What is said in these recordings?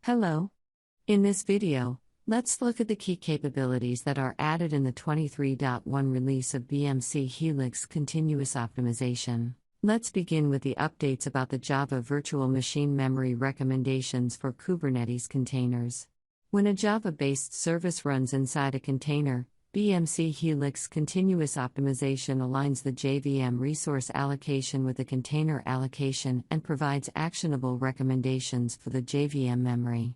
Hello. In this video, let's look at the key capabilities that are added in the 23.1 release of BMC Helix continuous optimization. Let's begin with the updates about the Java Virtual Machine Memory recommendations for Kubernetes containers. When a Java-based service runs inside a container, BMC Helix continuous optimization aligns the JVM resource allocation with the container allocation and provides actionable recommendations for the JVM memory.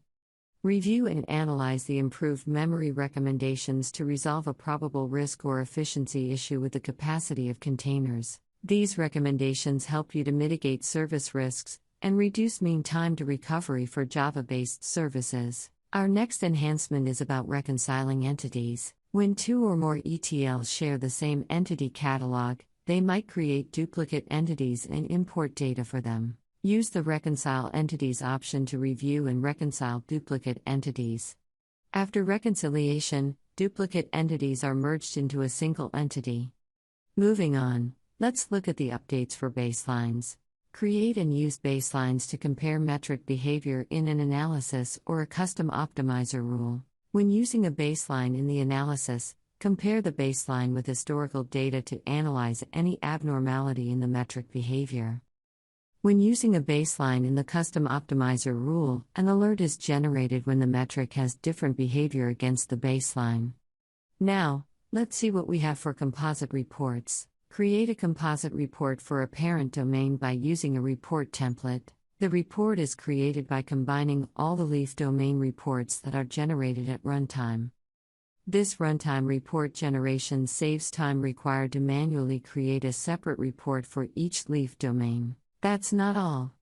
Review and analyze the improved memory recommendations to resolve a probable risk or efficiency issue with the capacity of containers. These recommendations help you to mitigate service risks and reduce mean time to recovery for Java-based services. Our next enhancement is about reconciling entities. When two or more ETLs share the same entity catalog, they might create duplicate entities and import data for them. Use the Reconcile Entities option to review and reconcile duplicate entities. After reconciliation, duplicate entities are merged into a single entity. Moving on, let's look at the updates for baselines. Create and use baselines to compare metric behavior in an analysis or a custom optimizer rule. When using a baseline in the analysis, compare the baseline with historical data to analyze any abnormality in the metric behavior. When using a baseline in the custom optimizer rule, an alert is generated when the metric has different behavior against the baseline. Now, let's see what we have for composite reports. Create a composite report for a parent domain by using a report template. The report is created by combining all the leaf domain reports that are generated at runtime. This runtime report generation saves time required to manually create a separate report for each leaf domain. That's not all.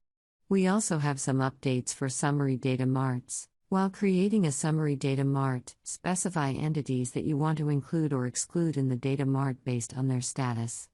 We also have some updates for summary data marts. While creating a summary data mart, specify entities that you want to include or exclude in the data mart based on their status.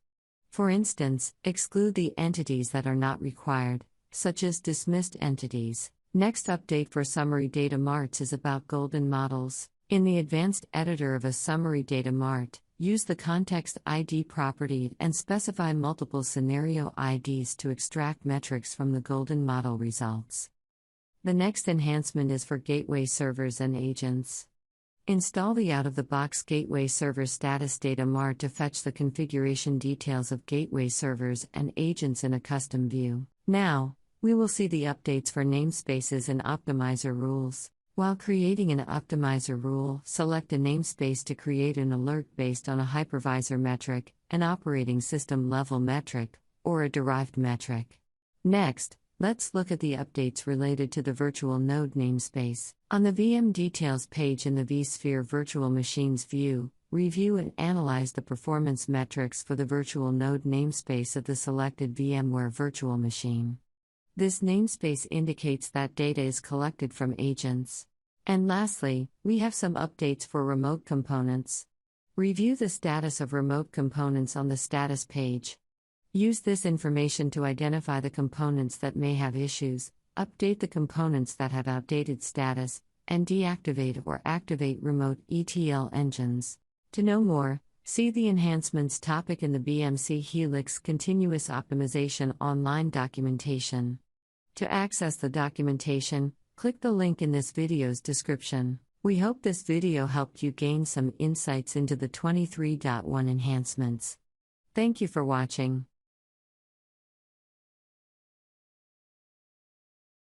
For instance, exclude the entities that are not required, such as dismissed entities. Next update for summary data marts is about golden models. In the advanced editor of a summary data mart, use the context ID property and specify multiple scenario IDs to extract metrics from the golden model results. The next enhancement is for gateway servers and agents. Install the out-of-the-box gateway server status data mart to fetch the configuration details of gateway servers and agents in a custom view. Now, we will see the updates for namespaces and optimizer rules. While creating an optimizer rule, select a namespace to create an alert based on a hypervisor metric, an operating system level metric, or a derived metric. Next, let's look at the updates related to the virtual node namespace. On the VM details page in the vSphere Virtual Machines view, review and analyze the performance metrics for the virtual node namespace of the selected VMware virtual machine. This namespace indicates that data is collected from agents. And lastly, we have some updates for remote components. Review the status of remote components on the status page. Use this information to identify the components that may have issues, update the components that have outdated status, and deactivate or activate remote ETL engines. To know more, see the Enhancements topic in the BMC Helix Continuous Optimization online documentation. To access the documentation, click the link in this video's description. We hope this video helped you gain some insights into the 23.1 enhancements. Thank you for watching.